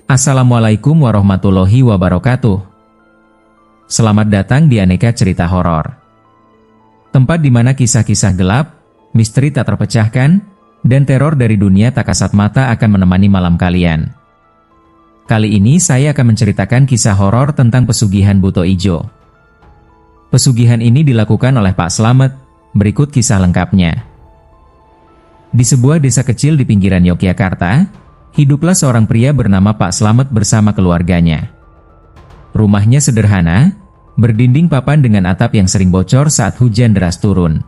Assalamualaikum warahmatullahi wabarakatuh. Selamat datang di Aneka Cerita Horor. Tempat di mana kisah-kisah gelap, misteri tak terpecahkan, dan teror dari dunia tak kasat mata akan menemani malam kalian. Kali ini saya akan menceritakan kisah horor tentang pesugihan Buto Ijo. Pesugihan ini dilakukan oleh Pak Slamet. Berikut kisah lengkapnya. Di sebuah desa kecil di pinggiran Yogyakarta, hiduplah seorang pria bernama Pak Slamet bersama keluarganya. Rumahnya sederhana, berdinding papan dengan atap yang sering bocor saat hujan deras turun.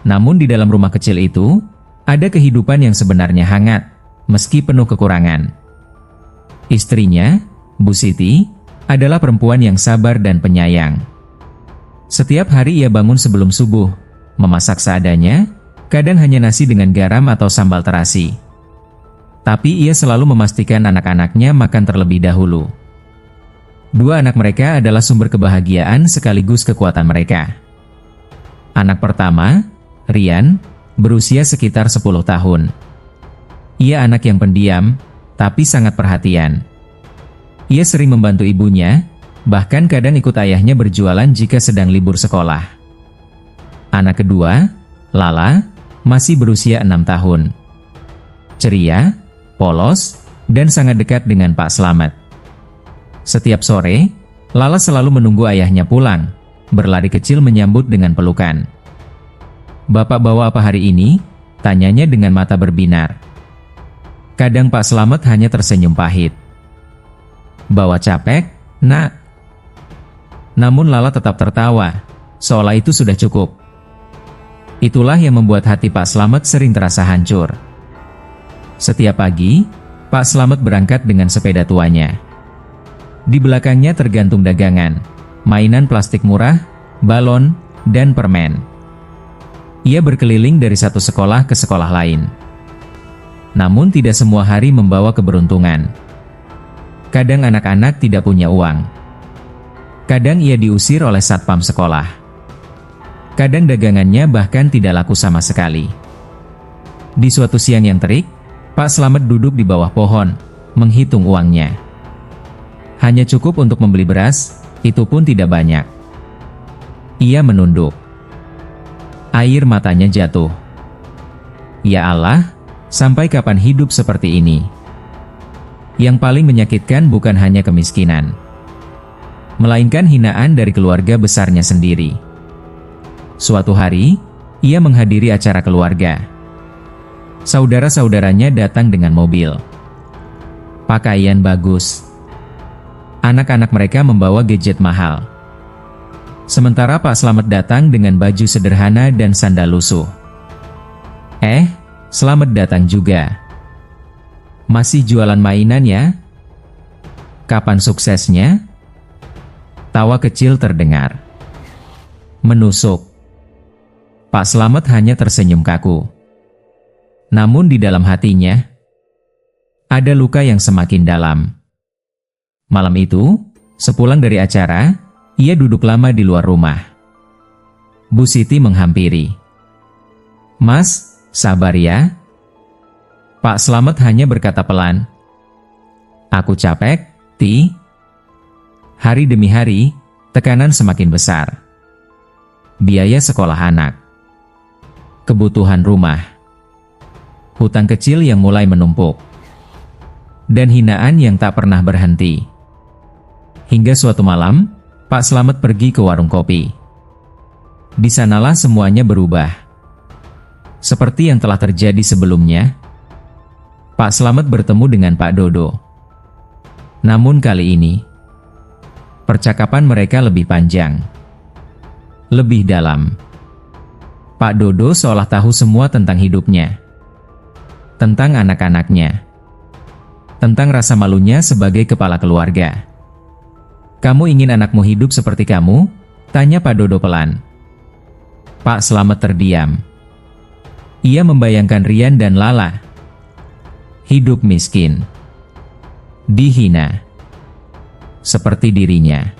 Namun di dalam rumah kecil itu, ada kehidupan yang sebenarnya hangat, meski penuh kekurangan. Istrinya, Bu Siti, adalah perempuan yang sabar dan penyayang. Setiap hari ia bangun sebelum subuh, memasak seadanya, kadang hanya nasi dengan garam atau sambal terasi. Tapi ia selalu memastikan anak-anaknya makan terlebih dahulu. Dua anak mereka adalah sumber kebahagiaan sekaligus kekuatan mereka. Anak pertama, Rian, berusia sekitar 10 tahun. Ia anak yang pendiam, tapi sangat perhatian. Ia sering membantu ibunya, bahkan kadang ikut ayahnya berjualan jika sedang libur sekolah. Anak kedua, Lala, masih berusia 6 tahun. Ceria, polos, dan sangat dekat dengan Pak Slamet. Setiap sore, Lala selalu menunggu ayahnya pulang, berlari kecil menyambut dengan pelukan. "Bapak bawa apa hari ini?" tanyanya dengan mata berbinar. Kadang Pak Slamet hanya tersenyum pahit. "Bawa capek, Nak." Namun Lala tetap tertawa, seolah itu sudah cukup. Itulah yang membuat hati Pak Slamet sering terasa hancur. Setiap pagi, Pak Slamet berangkat dengan sepeda tuanya. Di belakangnya tergantung dagangan, mainan plastik murah, balon, dan permen. Ia berkeliling dari satu sekolah ke sekolah lain. Namun tidak semua hari membawa keberuntungan. Kadang anak-anak tidak punya uang. Kadang ia diusir oleh satpam sekolah. Kadang dagangannya bahkan tidak laku sama sekali. Di suatu siang yang terik, Pak Slamet duduk di bawah pohon, menghitung uangnya. Hanya cukup untuk membeli beras, itu pun tidak banyak. Ia menunduk. Air matanya jatuh. Ya Allah, sampai kapan hidup seperti ini? Yang paling menyakitkan bukan hanya kemiskinan, melainkan hinaan dari keluarga besarnya sendiri. Suatu hari, ia menghadiri acara keluarga. Saudara-saudaranya datang dengan mobil, pakaian bagus. Anak-anak mereka membawa gadget mahal. Sementara Pak Slamet datang dengan baju sederhana dan sandal lusuh. Slamet datang juga. Masih jualan mainan ya? Kapan suksesnya? Tawa kecil terdengar. Menusuk. Pak Slamet hanya tersenyum kaku. Namun di dalam hatinya, ada luka yang semakin dalam. Malam itu, sepulang dari acara, ia duduk lama di luar rumah. Bu Siti menghampiri. "Mas, sabar ya." Pak Slamet hanya berkata pelan, "Aku capek, Ti." Hari demi hari, tekanan semakin besar. Biaya sekolah anak, kebutuhan rumah, hutang kecil yang mulai menumpuk, dan hinaan yang tak pernah berhenti. Hingga suatu malam, Pak Slamet pergi ke warung kopi. Di sanalah semuanya berubah. Seperti yang telah terjadi sebelumnya, Pak Slamet bertemu dengan Pak Dodo. Namun kali ini, percakapan mereka lebih panjang, lebih dalam. Pak Dodo seolah tahu semua tentang hidupnya, tentang anak-anaknya, tentang rasa malunya sebagai kepala keluarga. "Kamu ingin anakmu hidup seperti kamu?" tanya Pak Dodo pelan. Pak Slamet terdiam. Ia membayangkan Rian dan Lala. Hidup miskin, dihina, seperti dirinya.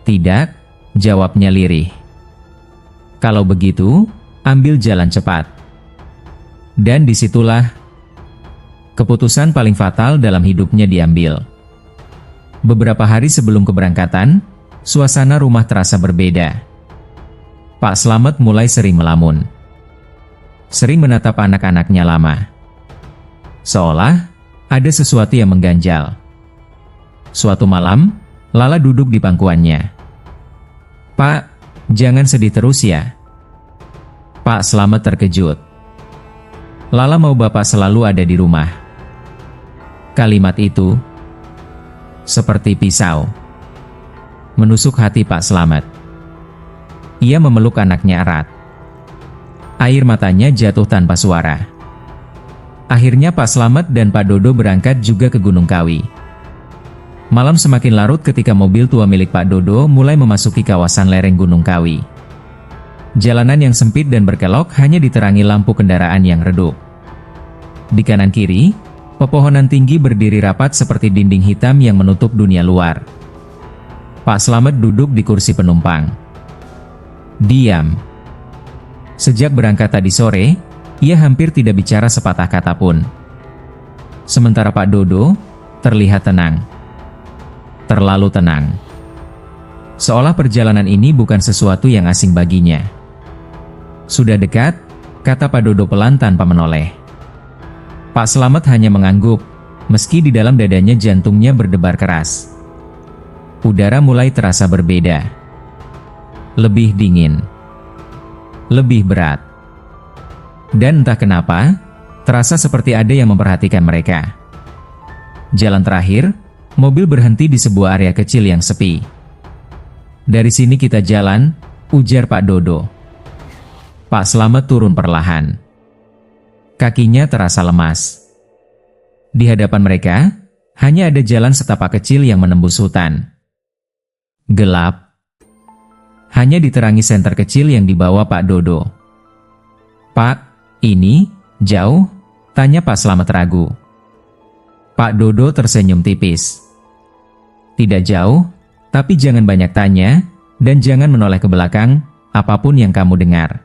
"Tidak," jawabnya lirih. Kalau begitu, ambil jalan cepat. Dan disitulah keputusan paling fatal dalam hidupnya diambil. Beberapa hari sebelum keberangkatan, suasana rumah terasa berbeda. Pak Slamet mulai sering melamun. Sering menatap anak-anaknya lama. Seolah ada sesuatu yang mengganjal. Suatu malam, Lala duduk di pangkuannya. "Pak, jangan sedih terus ya." Pak Slamet terkejut. "Lala mau Bapak selalu ada di rumah." Kalimat itu seperti pisau menusuk hati Pak Slamet. Ia memeluk anaknya erat. Air matanya jatuh tanpa suara. Akhirnya Pak Slamet dan Pak Dodo berangkat juga ke Gunung Kawi. Malam semakin larut ketika mobil tua milik Pak Dodo mulai memasuki kawasan lereng Gunung Kawi. Jalanan yang sempit dan berkelok hanya diterangi lampu kendaraan yang redup. Di kanan kiri, pepohonan tinggi berdiri rapat seperti dinding hitam yang menutup dunia luar. Pak Slamet duduk di kursi penumpang. Diam. Sejak berangkat tadi sore, ia hampir tidak bicara sepatah kata pun. Sementara Pak Dodo terlihat tenang. Terlalu tenang. Seolah perjalanan ini bukan sesuatu yang asing baginya. "Sudah dekat," kata Pak Dodo pelan tanpa menoleh. Pak Slamet hanya mengangguk, meski di dalam dadanya jantungnya berdebar keras. Udara mulai terasa berbeda. Lebih dingin. Lebih berat. Dan entah kenapa, terasa seperti ada yang memperhatikan mereka. Jalan terakhir, mobil berhenti di sebuah area kecil yang sepi. "Dari sini kita jalan," ujar Pak Dodo. Pak Slamet turun perlahan. Kakinya terasa lemas. Di hadapan mereka, hanya ada jalan setapak kecil yang menembus hutan. Gelap. Hanya diterangi senter kecil yang dibawa Pak Dodo. "Pak, ini jauh?" tanya Pak Slamet ragu. Pak Dodo tersenyum tipis. "Tidak jauh, tapi jangan banyak tanya, dan jangan menoleh ke belakang, apapun yang kamu dengar."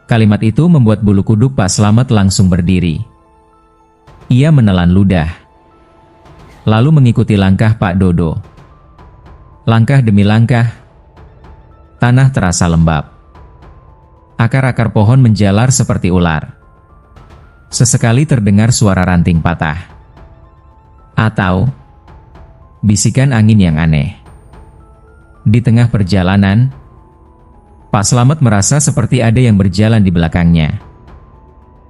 Kalimat itu membuat bulu kuduk Pak Slamet langsung berdiri. Ia menelan ludah. Lalu mengikuti langkah Pak Dodo. Langkah demi langkah, tanah terasa lembab. Akar-akar pohon menjalar seperti ular. Sesekali terdengar suara ranting patah. Atau bisikan angin yang aneh. Di tengah perjalanan, Pak Slamet merasa seperti ada yang berjalan di belakangnya.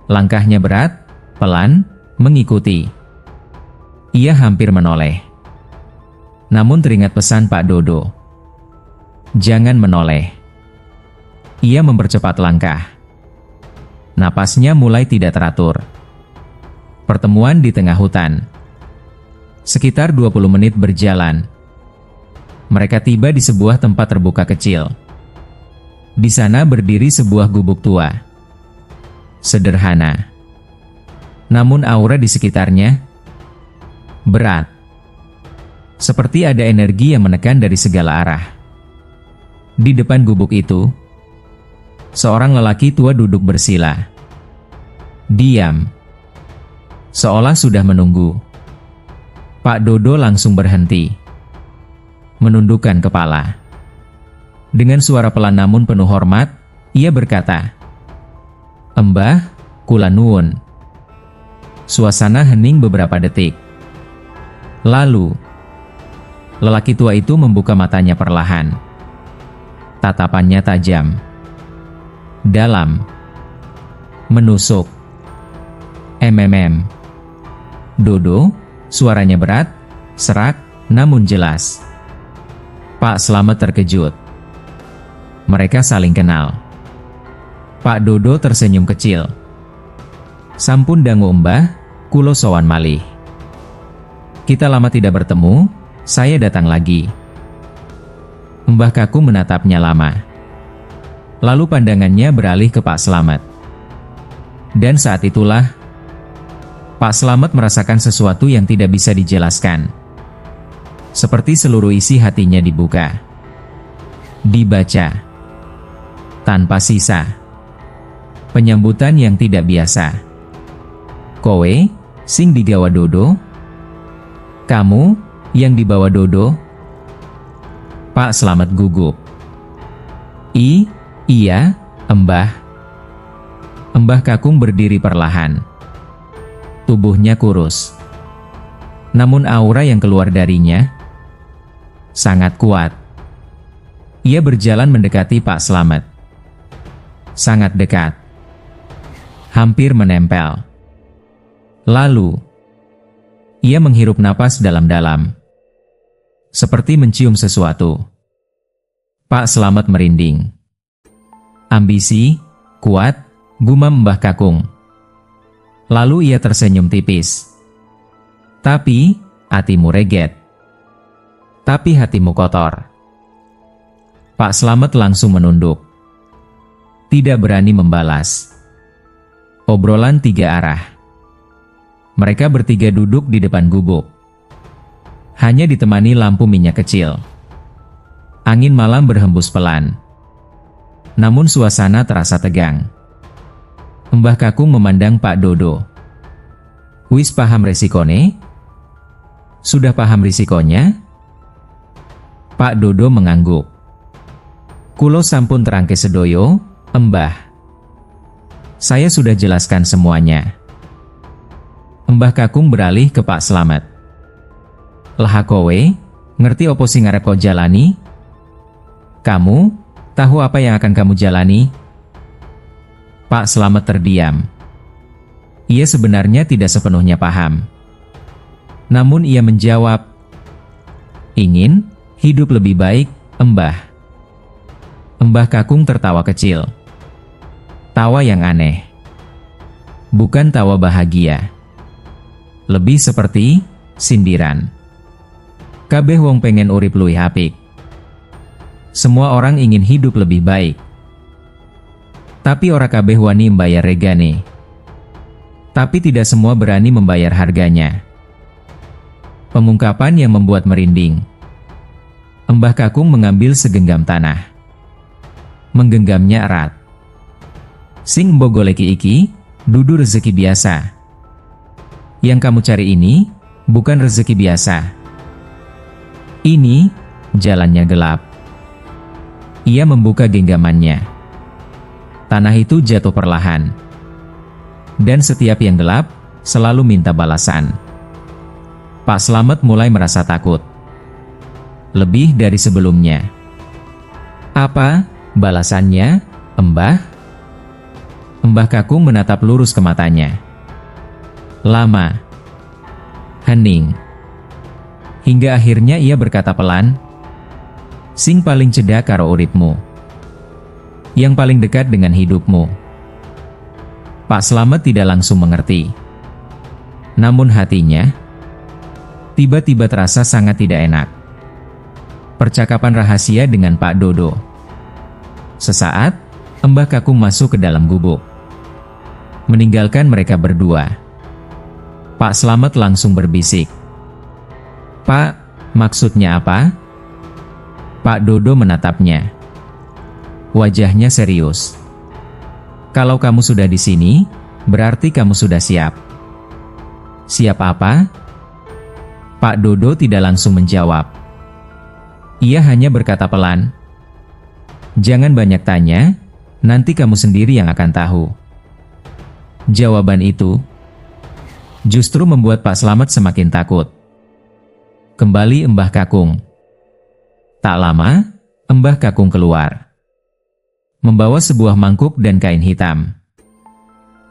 Langkahnya berat, pelan, mengikuti. Ia hampir menoleh. Namun teringat pesan Pak Dodo. Jangan menoleh. Ia mempercepat langkah. Napasnya mulai tidak teratur. Pertemuan di tengah hutan. Sekitar 20 menit berjalan. Mereka tiba di sebuah tempat terbuka kecil. Di sana berdiri sebuah gubuk tua. Sederhana. Namun aura di sekitarnya berat. Seperti ada energi yang menekan dari segala arah. Di depan gubuk itu, seorang lelaki tua duduk bersila. Diam. Seolah sudah menunggu. Pak Dodo langsung berhenti. Menundukkan kepala. Dengan suara pelan namun penuh hormat, ia berkata, "Embah, kula nuwun." Suasana hening beberapa detik. Lalu, lelaki tua itu membuka matanya perlahan. Tatapannya tajam. Dalam. Menusuk. Dodo, suaranya berat, serak, namun jelas. Pak Slamet terkejut. Mereka saling kenal. Pak Dodo tersenyum kecil. "Sampun dangu Mbah, kulo sowan malih. Kita lama tidak bertemu, saya datang lagi." Mbah Kaku menatapnya lama. Lalu pandangannya beralih ke Pak Slamet. Dan saat itulah, Pak Slamet merasakan sesuatu yang tidak bisa dijelaskan. Seperti seluruh isi hatinya dibuka. Dibaca. tanpa sisa. Penyambutan yang tidak biasa. Kowe, sing digawa Dodo? Kamu, yang dibawa Dodo? Pak Slamet gugup. Iya, Embah. Embah Kakung berdiri perlahan. Tubuhnya kurus. Namun aura yang keluar darinya sangat kuat. Ia berjalan mendekati Pak Slamet. Sangat dekat. Hampir menempel. Lalu, ia menghirup napas dalam-dalam. Seperti mencium sesuatu. Pak Slamet merinding. Ambisi, kuat, gumam Mbah Kakung. Lalu ia tersenyum tipis. Tapi, hatimu reget. Tapi hatimu kotor. Pak Slamet langsung menunduk. Tidak berani membalas. Obrolan 3 arah. Mereka bertiga duduk di depan gubuk. Hanya ditemani lampu minyak kecil. Angin malam berhembus pelan. Namun suasana terasa tegang. Mbah Kakung memandang Pak Dodo. Wis paham resikone? Sudah paham risikonya? Pak Dodo mengangguk. Kulo sampun terangke sedoyo, Mbah. Saya sudah jelaskan semuanya. Mbah Kakung beralih ke Pak Slamet. Lah kowe, ngerti opo sing arep kau jalani? Kamu, tahu apa yang akan kamu jalani? Pak Slamet terdiam. Ia sebenarnya tidak sepenuhnya paham. Namun ia menjawab, ingin hidup lebih baik, Mbah. Mbah Kakung tertawa kecil. Tawa yang aneh. Bukan tawa bahagia. Lebih seperti sindiran. Kabeh wong pengen urip luwih apik. Semua orang ingin hidup lebih baik. Tapi ora kabeh wani mbayar regane. Tapi tidak semua berani membayar harganya. Pengungkapan yang membuat merinding. Mbah Kakung mengambil segenggam tanah. Menggenggamnya erat. Sing mbok goleki iki, dudu rezeki biasa. Yang kamu cari ini, bukan rezeki biasa. Ini, jalannya gelap. Ia membuka genggamannya. Tanah itu jatuh perlahan. Dan setiap yang gelap, selalu minta balasan. Pak Slamet mulai merasa takut. Lebih dari sebelumnya. Apa balasannya, Mbah? Mbah Kakung menatap lurus ke matanya. Lama. Hening. Hingga akhirnya ia berkata pelan, sing paling cedak karo uripmu. Yang paling dekat dengan hidupmu. Pak Slamet tidak langsung mengerti. Namun hatinya tiba-tiba terasa sangat tidak enak. Percakapan rahasia dengan Pak Dodo. Sesaat, Mbah Kakung masuk ke dalam gubuk. Meninggalkan mereka berdua. Pak Slamet langsung berbisik. Pak, maksudnya apa? Pak Dodo menatapnya. Wajahnya serius. Kalau kamu sudah di sini, berarti kamu sudah siap. Siap apa? Pak Dodo tidak langsung menjawab. Ia hanya berkata pelan. Jangan banyak tanya, nanti kamu sendiri yang akan tahu. Jawaban itu justru membuat Pak Slamet semakin takut. Kembali Mbah Kakung. Tak lama, Mbah Kakung keluar. Membawa sebuah mangkuk dan kain hitam.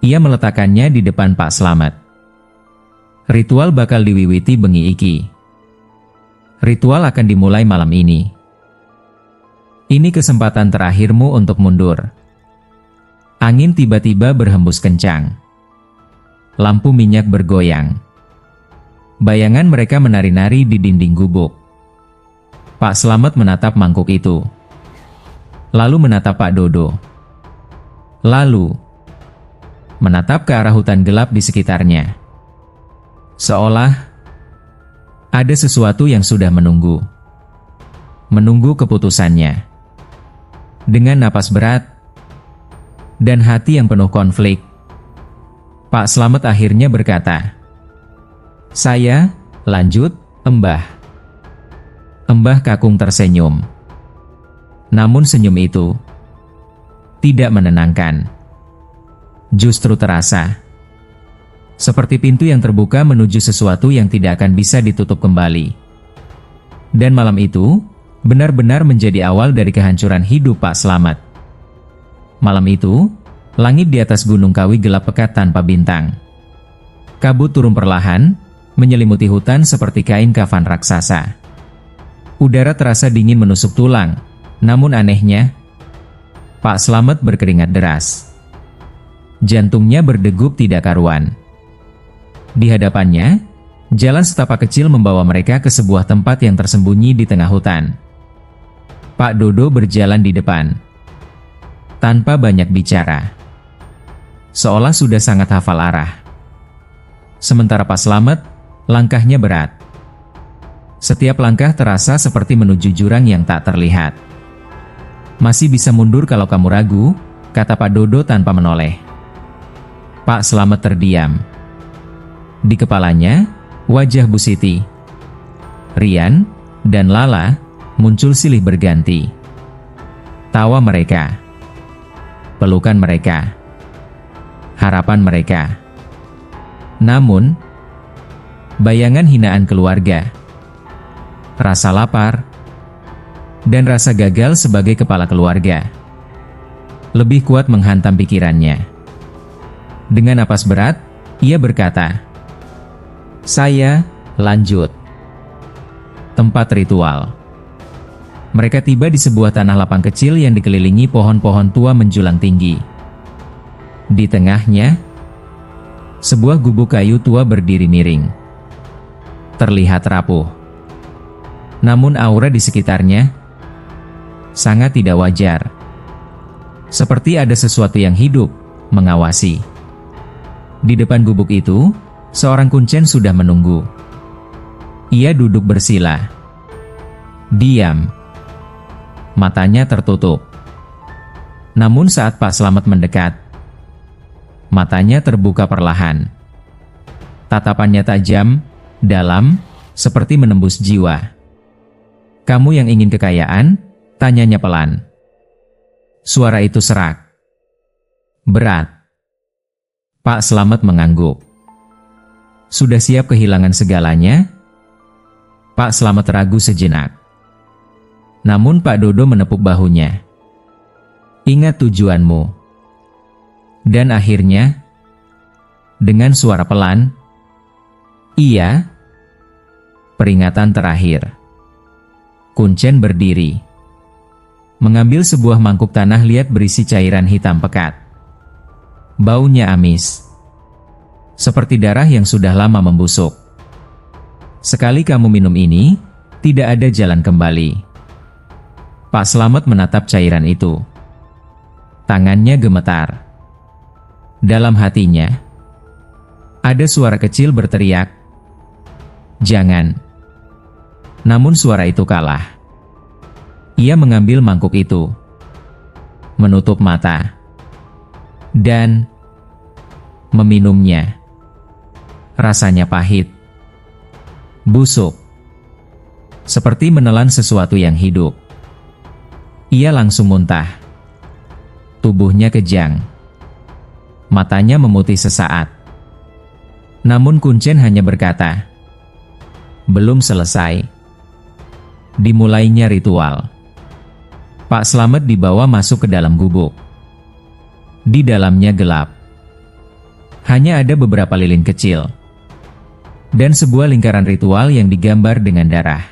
Ia meletakkannya di depan Pak Slamet. Ritual bakal diwiwiti bengi iki. Ritual akan dimulai malam ini. Ini kesempatan terakhirmu untuk mundur. Angin tiba-tiba berhembus kencang. Lampu minyak bergoyang. Bayangan mereka menari-nari di dinding gubuk. Pak Slamet menatap mangkuk itu. Lalu menatap Pak Dodo. Lalu menatap ke arah hutan gelap di sekitarnya. Seolah ada sesuatu yang sudah menunggu. Menunggu keputusannya. Dengan napas berat, dan hati yang penuh konflik. Pak Slamet akhirnya berkata, "Saya, lanjut, Embah." Embah Kakung tersenyum. Namun senyum itu tidak menenangkan. Justru terasa seperti pintu yang terbuka menuju sesuatu yang tidak akan bisa ditutup kembali. Dan malam itu benar-benar menjadi awal dari kehancuran hidup Pak Slamet. Malam itu, langit di atas Gunung Kawi gelap pekat tanpa bintang. Kabut turun perlahan, menyelimuti hutan seperti kain kafan raksasa. Udara terasa dingin menusuk tulang, namun anehnya, Pak Slamet berkeringat deras. Jantungnya berdegup tidak karuan. Di hadapannya, jalan setapak kecil membawa mereka ke sebuah tempat yang tersembunyi di tengah hutan. Pak Dodo berjalan di depan, tanpa banyak bicara, seolah sudah sangat hafal arah. Sementara Pak Slamet, langkahnya berat. Setiap langkah terasa seperti menuju jurang yang tak terlihat. "Masih bisa mundur kalau kamu ragu," kata Pak Dodo tanpa menoleh. Pak Slamet terdiam. Di kepalanya, wajah Bu Siti, Rian, dan Lala muncul silih berganti. Tawa mereka, pelukan mereka, harapan mereka. Namun, bayangan hinaan keluarga, rasa lapar, dan rasa gagal sebagai kepala keluarga lebih kuat menghantam pikirannya. Dengan napas berat, ia berkata, "Saya, lanjut." Tempat ritual. Mereka tiba di sebuah tanah lapang kecil yang dikelilingi pohon-pohon tua menjulang tinggi. Di tengahnya, sebuah gubuk kayu tua berdiri miring. Terlihat rapuh. Namun aura di sekitarnya sangat tidak wajar. Seperti ada sesuatu yang hidup, mengawasi. Di depan gubuk itu, seorang kuncen sudah menunggu. Ia duduk bersila. Diam. Matanya tertutup. Namun saat Pak Slamet mendekat, matanya terbuka perlahan. Tatapannya tajam, dalam, seperti menembus jiwa. "Kamu yang ingin kekayaan?" tanyanya pelan. Suara itu serak, berat. Pak Slamet mengangguk. Sudah siap kehilangan segalanya? Pak Slamet ragu sejenak. Namun Pak Dodo menepuk bahunya. "Ingat tujuanmu." Dan akhirnya, dengan suara pelan, "Iya." Peringatan terakhir. Kuncen berdiri, mengambil sebuah mangkuk tanah liat berisi cairan hitam pekat. Baunya amis, seperti darah yang sudah lama membusuk. "Sekali kamu minum ini, tidak ada jalan kembali." Pak Slamet menatap cairan itu. Tangannya gemetar. Dalam hatinya, ada suara kecil berteriak, "Jangan." Namun suara itu kalah. Ia mengambil mangkuk itu, menutup mata, dan meminumnya. Rasanya pahit, busuk, seperti menelan sesuatu yang hidup. Ia langsung muntah. Tubuhnya kejang. Matanya memutih sesaat. Namun Kuncen hanya berkata, "Belum selesai." Dimulainya ritual. Pak Slamet dibawa masuk ke dalam gubuk. Di dalamnya gelap. Hanya ada beberapa lilin kecil. Dan sebuah lingkaran ritual yang digambar dengan darah.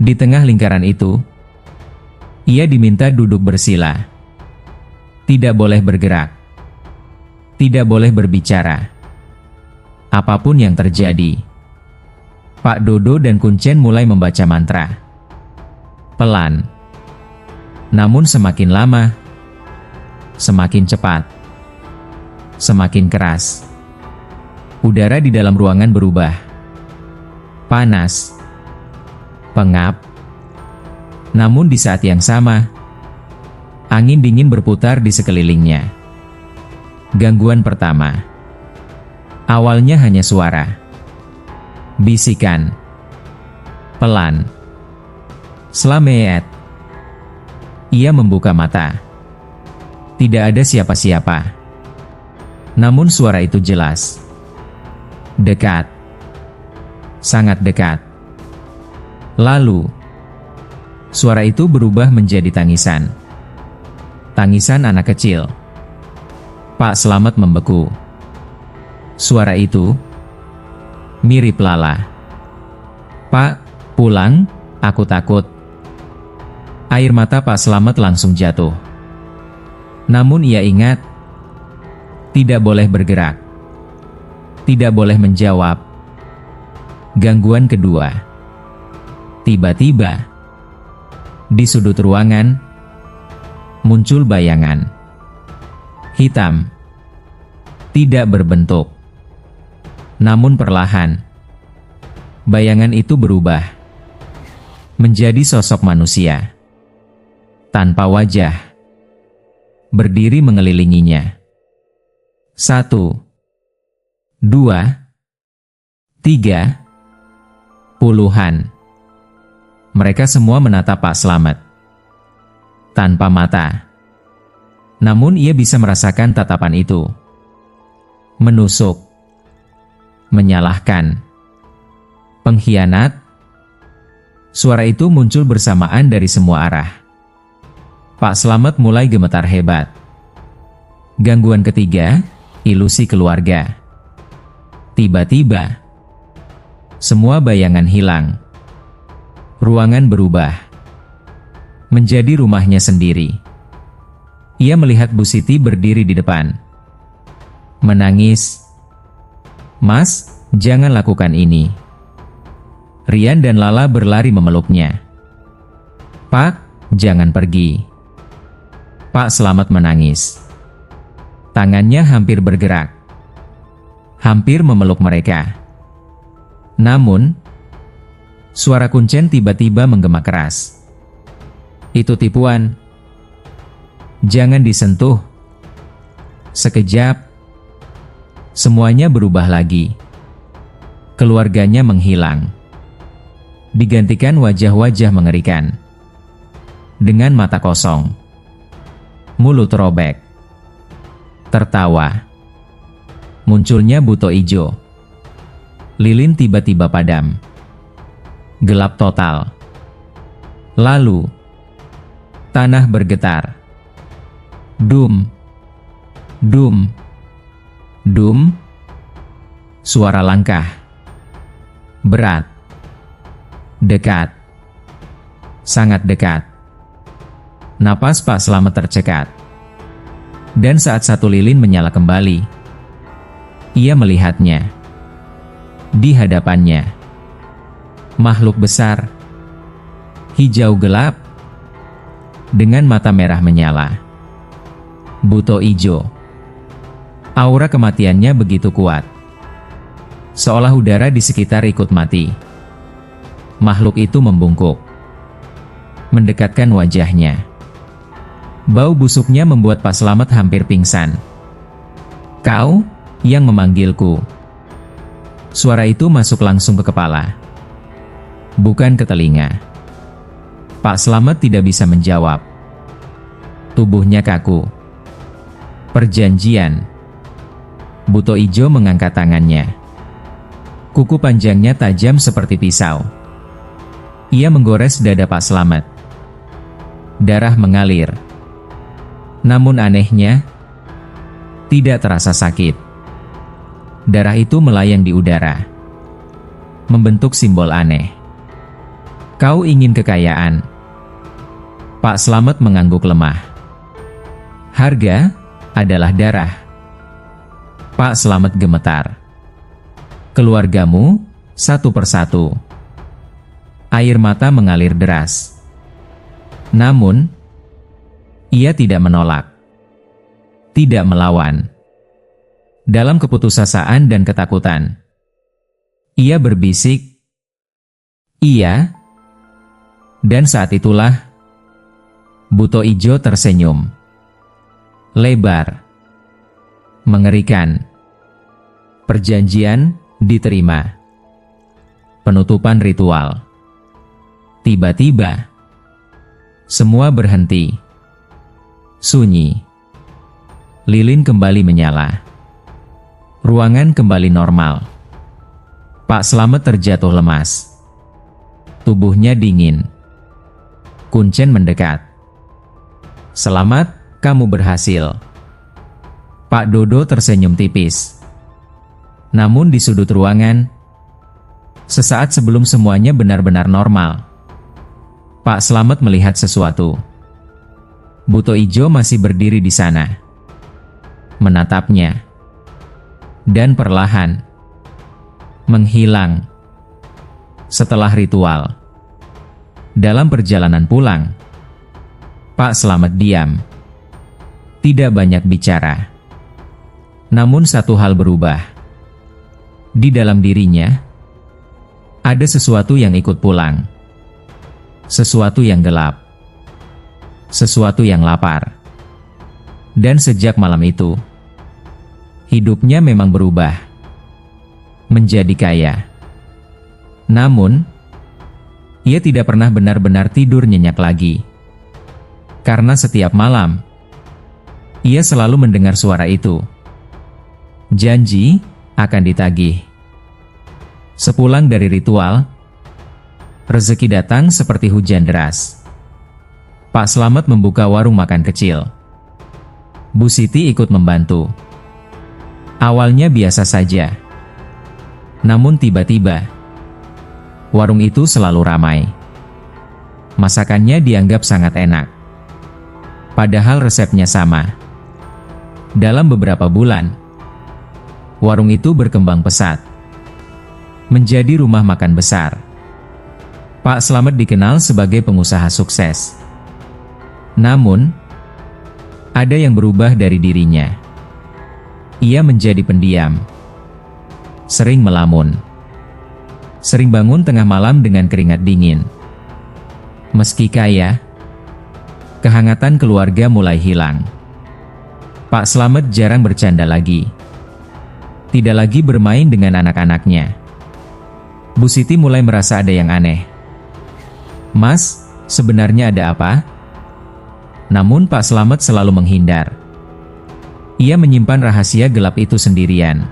Di tengah lingkaran itu, ia diminta duduk bersila. Tidak boleh bergerak. Tidak boleh berbicara. Apapun yang terjadi. Pak Dodo dan Kuncen mulai membaca mantra. Pelan. Namun semakin lama, semakin cepat, semakin keras. Udara di dalam ruangan berubah. Panas. Pengap. Namun di saat yang sama, Angin dingin berputar di sekelilingnya. Gangguan pertama. Awalnya hanya suara. Bisikan. Pelan. Slameet. Ia membuka mata. Tidak ada siapa-siapa. Namun suara itu jelas. Dekat. Sangat dekat. Lalu, suara itu berubah menjadi tangisan. Tangisan anak kecil. Pak Slamet membeku. Suara itu mirip Lala. "Pak, pulang, aku takut." Air mata Pak Slamet langsung jatuh. Namun ia ingat, tidak boleh bergerak. Tidak boleh menjawab. Gangguan kedua. Tiba-tiba, di sudut ruangan, muncul bayangan. Hitam. Tidak berbentuk. Namun perlahan, bayangan itu berubah. Menjadi sosok manusia. Tanpa wajah. Berdiri mengelilinginya. 1, 2, 3, puluhan. Mereka semua menatap Pak Slamet. Tanpa mata. Namun ia bisa merasakan tatapan itu. Menusuk. Menyalahkan. Pengkhianat. Suara itu muncul bersamaan dari semua arah. Pak Slamet mulai gemetar hebat. Gangguan ketiga, ilusi keluarga. Tiba-tiba, semua bayangan hilang. Ruangan berubah. Menjadi rumahnya sendiri. Ia melihat Bu Siti berdiri di depan. Menangis. "Mas, jangan lakukan ini." Rian dan Lala berlari memeluknya. "Pak, jangan pergi." Pak Slamet menangis. Tangannya hampir bergerak. Hampir memeluk mereka. Namun, suara kuncen tiba-tiba menggema keras. "Itu tipuan. Jangan disentuh." Sekejap, semuanya berubah lagi. Keluarganya menghilang. Digantikan wajah-wajah mengerikan. Dengan mata kosong. Mulut robek. Tertawa. Munculnya buto ijo. Lilin tiba-tiba padam. Gelap total. Lalu, tanah bergetar. Dum. Dum. Dum. Suara langkah. Berat. Dekat. Sangat dekat. Napas Pak Slamet tercekat. Dan saat satu lilin menyala kembali, ia melihatnya. Di hadapannya, makhluk besar, hijau gelap, dengan mata merah menyala. Buto ijo. Aura kematiannya begitu kuat. Seolah udara di sekitar ikut mati. Makhluk itu membungkuk. Mendekatkan wajahnya. Bau busuknya membuat Pak Slamet hampir pingsan. "Kau yang memanggilku." Suara itu masuk langsung ke kepala. Bukan ke telinga. Pak Slamet tidak bisa menjawab. Tubuhnya kaku. Perjanjian. Buto ijo mengangkat tangannya. Kuku panjangnya tajam seperti pisau. Ia menggores dada Pak Slamet. Darah mengalir. Namun anehnya, tidak terasa sakit. Darah itu melayang di udara. Membentuk simbol aneh. "Kau ingin kekayaan?" Pak Slamet mengangguk lemah. "Harga adalah darah." Pak Slamet gemetar. "Keluargamu, satu persatu." Air mata mengalir deras. Namun, ia tidak menolak. Tidak melawan. Dalam keputusasaan dan ketakutan, ia berbisik, "Iya." Dan saat itulah, Buto Ijo tersenyum. Lebar. Mengerikan. Perjanjian diterima. Penutupan ritual. Tiba-tiba, semua berhenti. Sunyi. Lilin kembali menyala. Ruangan kembali normal. Pak Slamet terjatuh lemas. Tubuhnya dingin. Kuncen mendekat. "Selamat, kamu berhasil." Pak Dodo tersenyum tipis. Namun di sudut ruangan, sesaat sebelum semuanya benar-benar normal, Pak Slamet melihat sesuatu. Buto Ijo masih berdiri di sana, menatapnya, dan perlahan menghilang. Setelah ritual, dalam perjalanan pulang, Pak Slamet diam, tidak banyak bicara. Namun satu hal berubah. Di dalam dirinya, ada sesuatu yang ikut pulang. Sesuatu yang gelap. Sesuatu yang lapar. Dan sejak malam itu, hidupnya memang berubah. Menjadi kaya. Namun, ia tidak pernah benar-benar tidur nyenyak lagi. Karena setiap malam, ia selalu mendengar suara itu. Janji akan ditagih. Sepulang dari ritual, rezeki datang seperti hujan deras. Pak Slamet membuka warung makan kecil. Bu Siti ikut membantu. Awalnya biasa saja. Namun tiba-tiba, warung itu selalu ramai. Masakannya dianggap sangat enak. Padahal resepnya sama. Dalam beberapa bulan, warung itu berkembang pesat. Menjadi rumah makan besar. Pak Slamet dikenal sebagai pengusaha sukses. Namun, ada yang berubah dari dirinya. Ia menjadi pendiam. Sering melamun. Sering bangun tengah malam dengan keringat dingin. Meski kaya, kehangatan keluarga mulai hilang. Pak Slamet jarang bercanda lagi. Tidak lagi bermain dengan anak-anaknya. Bu Siti mulai merasa ada yang aneh. "Mas, sebenarnya ada apa?" Namun Pak Slamet selalu menghindar. Ia menyimpan rahasia gelap itu sendirian.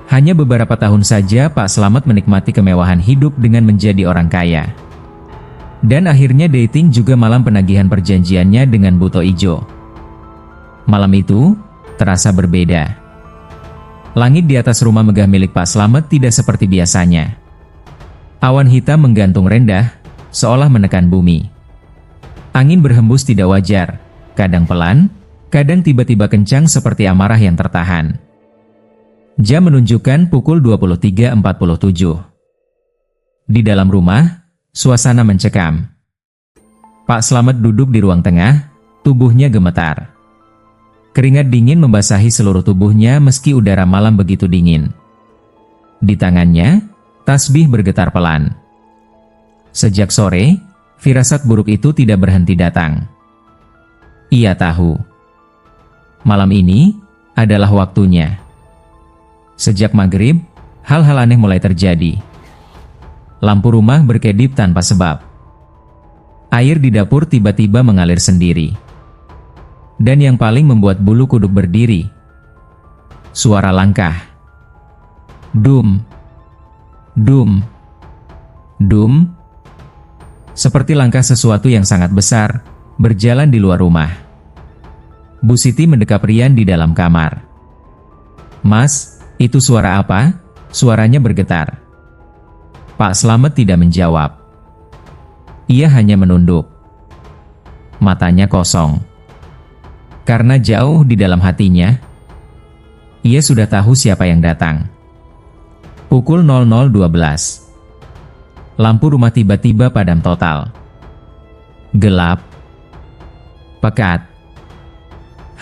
Hanya beberapa tahun saja Pak Slamet menikmati kemewahan hidup dengan menjadi orang kaya. Dan akhirnya dating juga malam penagihan perjanjiannya dengan Buto Ijo. Malam itu terasa berbeda. Langit di atas rumah megah milik Pak Slamet tidak seperti biasanya. Awan hitam menggantung rendah, seolah menekan bumi. Angin berhembus tidak wajar, kadang pelan, kadang tiba-tiba kencang seperti amarah yang tertahan. Jam menunjukkan pukul 23.47. Di dalam rumah, suasana mencekam. Pak Slamet duduk di ruang tengah, tubuhnya gemetar. Keringat dingin membasahi seluruh tubuhnya meski udara malam begitu dingin. Di tangannya, tasbih bergetar pelan. Sejak sore, firasat buruk itu tidak berhenti datang. Ia tahu, malam ini adalah waktunya. Sejak maghrib, hal-hal aneh mulai terjadi. Lampu rumah berkedip tanpa sebab. Air di dapur tiba-tiba mengalir sendiri. Dan yang paling membuat bulu kuduk berdiri, suara langkah. Dum, dum, dum. Seperti langkah sesuatu yang sangat besar, berjalan di luar rumah. Bu Siti mendekap Rian di dalam kamar. "Mas, itu suara apa?" Suaranya bergetar. Pak Slamet tidak menjawab. Ia hanya menunduk. Matanya kosong. Karena jauh di dalam hatinya, ia sudah tahu siapa yang datang. Pukul 00.12. Lampu rumah tiba-tiba padam total. Gelap. Pekat.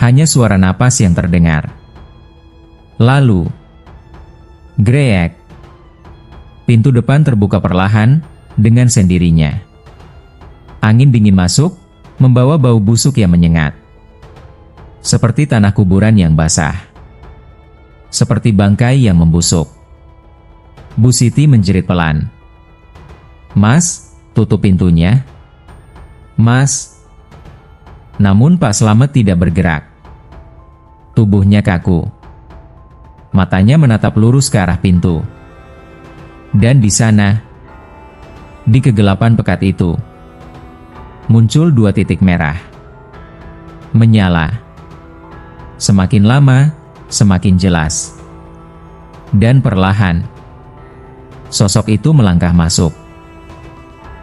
Hanya suara napas yang terdengar. Lalu, greek. Pintu depan terbuka perlahan, dengan sendirinya. Angin dingin masuk, membawa bau busuk yang menyengat. Seperti tanah kuburan yang basah. Seperti bangkai yang membusuk. Bu Siti menjerit pelan. "Mas, tutup pintunya. Mas." Namun Pak Slamet tidak bergerak. Tubuhnya kaku. Matanya menatap lurus ke arah pintu. Dan di sana, di kegelapan pekat itu, muncul 2 titik merah. Menyala. Semakin lama, semakin jelas. Dan perlahan, sosok itu melangkah masuk.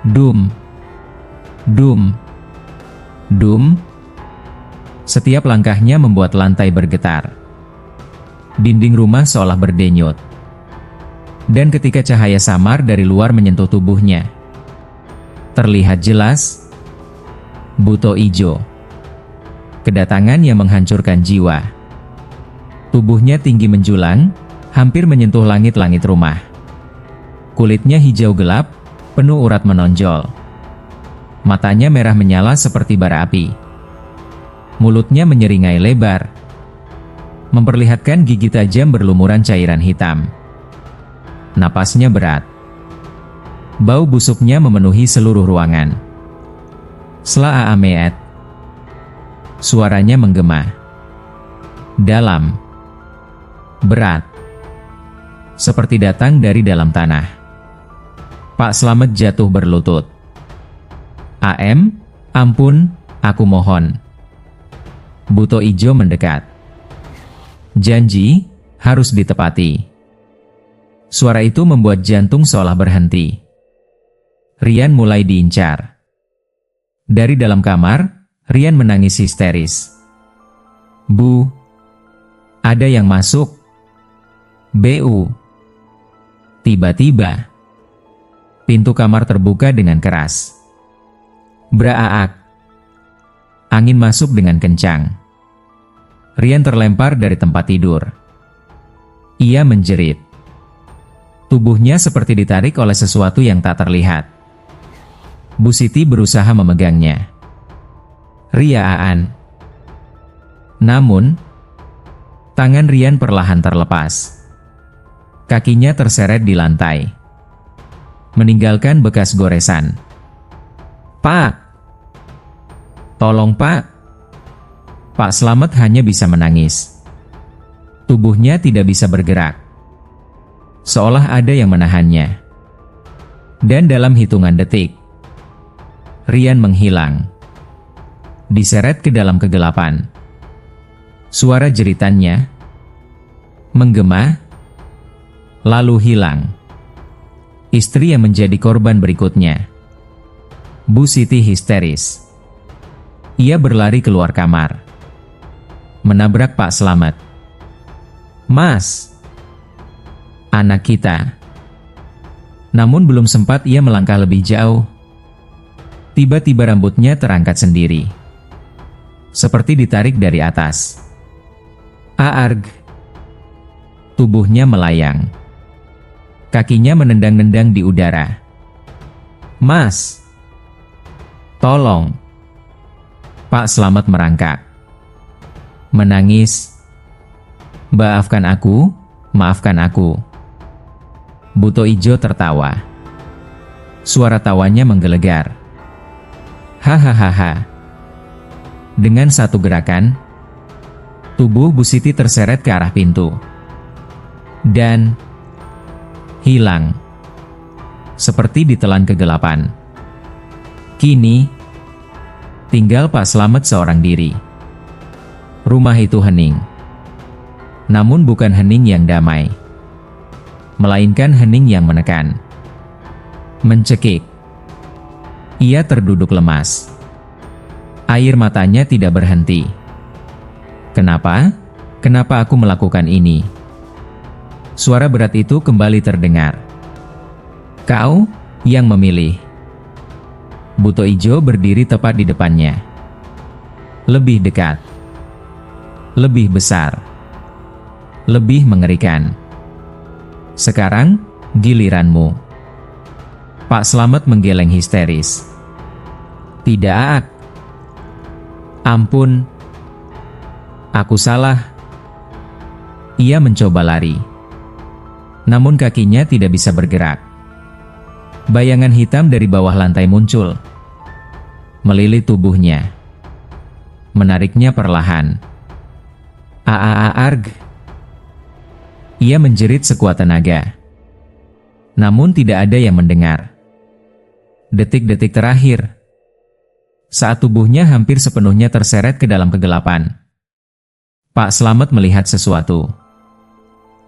Dum. Dum. Dum. Setiap langkahnya membuat lantai bergetar. Dinding rumah seolah berdenyut. Dan ketika cahaya samar dari luar menyentuh tubuhnya, terlihat jelas buto ijo. Kedatangan yang menghancurkan jiwa. Tubuhnya tinggi menjulang, hampir menyentuh langit-langit rumah. Kulitnya hijau gelap, penuh urat menonjol. Matanya merah menyala seperti bara api. Mulutnya menyeringai lebar, memperlihatkan gigi tajam berlumuran cairan hitam. Napasnya berat. Bau busuknya memenuhi seluruh ruangan. Slaa ameet. Suaranya menggema. Dalam. Berat. Seperti datang dari dalam tanah. Pak Slamet jatuh berlutut. "AM, ampun, aku mohon." Buto ijo mendekat. "Janji, harus ditepati." Suara itu membuat jantung seolah berhenti. Rian mulai diincar. Dari dalam kamar, Rian menangis histeris. "Bu, ada yang masuk." "Bu." Tiba-tiba, pintu kamar terbuka dengan keras. Braaak. Angin masuk dengan kencang. Rian terlempar dari tempat tidur. Ia menjerit. Tubuhnya seperti ditarik oleh sesuatu yang tak terlihat. Bu Siti berusaha memegangnya. "Riaan." Namun, tangan Rian perlahan terlepas. Kakinya terseret di lantai, meninggalkan bekas goresan. "Pak! Tolong, Pak!" Pak Slamet hanya bisa menangis. Tubuhnya tidak bisa bergerak. Seolah ada yang menahannya. Dan dalam hitungan detik, Rian menghilang. Diseret ke dalam kegelapan. Suara jeritannya menggema, lalu hilang. Istri yang menjadi korban berikutnya. Bu Siti histeris. Ia berlari keluar kamar, menabrak Pak Slamet. "Mas, anak kita." Namun belum sempat ia melangkah lebih jauh, tiba-tiba rambutnya terangkat sendiri, seperti ditarik dari atas. Aarg. Tubuhnya melayang. Kakinya menendang-nendang di udara. "Mas, tolong." Pak Slamet merangkak. Menangis. "Maafkan aku, maafkan aku." Buto ijo tertawa. Suara tawanya menggelegar. Hahaha. Dengan satu gerakan, tubuh Bu Siti terseret ke arah pintu. Dan hilang. Seperti ditelan kegelapan. Kini, tinggal Pak Slamet seorang diri. Rumah itu hening. Namun bukan hening yang damai, melainkan hening yang menekan. Mencekik. Ia terduduk lemas. Air matanya tidak berhenti. "Kenapa? Kenapa aku melakukan ini?" Suara berat itu kembali terdengar. "Kau yang memilih." Buto ijo berdiri tepat di depannya. Lebih dekat. Lebih besar. Lebih mengerikan. "Sekarang, giliranmu." Pak Slamet menggeleng histeris. "Tidak." Ampun, aku salah. Ia mencoba lari, namun kakinya tidak bisa bergerak. Bayangan hitam dari bawah lantai muncul, melilit tubuhnya, menariknya perlahan. Arg! Ia menjerit sekuat tenaga, namun tidak ada yang mendengar. Detik-detik terakhir, saat tubuhnya hampir sepenuhnya terseret ke dalam kegelapan, Pak Slamet melihat sesuatu.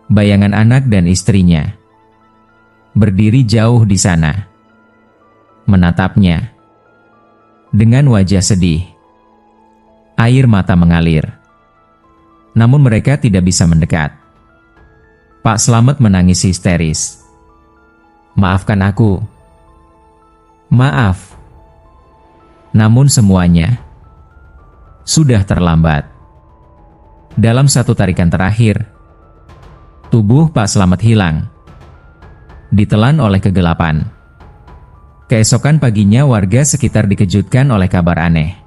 Bayangan anak dan istrinya berdiri jauh di sana, menatapnya dengan wajah sedih. Air mata mengalir, namun mereka tidak bisa mendekat. Pak Slamet menangis histeris. Maafkan aku. Maaf. Namun semuanya sudah terlambat. Dalam satu tarikan terakhir, tubuh Pak Slamet hilang, ditelan oleh kegelapan. Keesokan paginya warga sekitar dikejutkan oleh kabar aneh.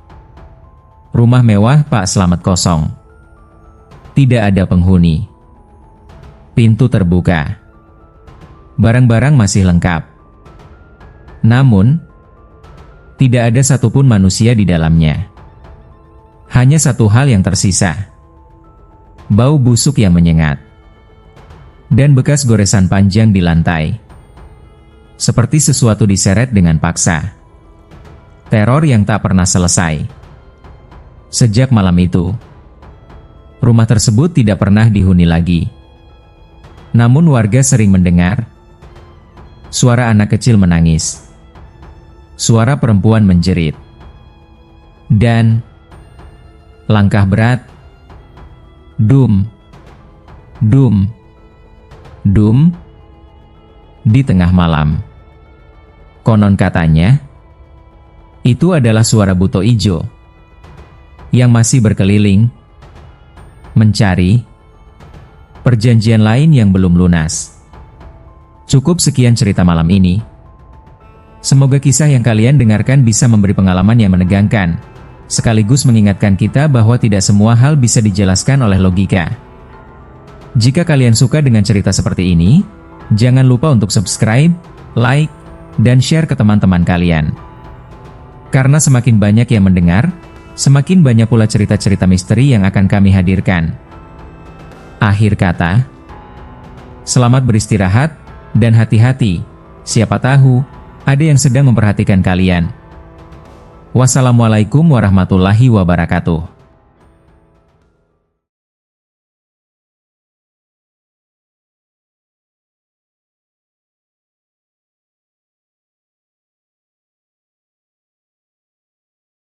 Rumah mewah Pak Slamet kosong. Tidak ada penghuni. Pintu terbuka. Barang-barang masih lengkap. Namun, tidak ada satupun manusia di dalamnya. Hanya satu hal yang tersisa. Bau busuk yang menyengat. Dan bekas goresan panjang di lantai. Seperti sesuatu diseret dengan paksa. Teror yang tak pernah selesai. Sejak malam itu, rumah tersebut tidak pernah dihuni lagi. Namun warga sering mendengar suara anak kecil menangis, suara perempuan menjerit, dan langkah berat. Dum, dum, dum, di tengah malam. Konon katanya, itu adalah suara buto ijo yang masih berkeliling, mencari perjanjian lain yang belum lunas. Cukup sekian cerita malam ini. Semoga kisah yang kalian dengarkan bisa memberi pengalaman yang menegangkan, sekaligus mengingatkan kita bahwa tidak semua hal bisa dijelaskan oleh logika. Jika kalian suka dengan cerita seperti ini, jangan lupa untuk subscribe, like, dan share ke teman-teman kalian. Karena semakin banyak yang mendengar, semakin banyak pula cerita-cerita misteri yang akan kami hadirkan. Akhir kata, selamat beristirahat, dan hati-hati, siapa tahu ada yang sedang memperhatikan kalian. Wassalamualaikum warahmatullahi wabarakatuh.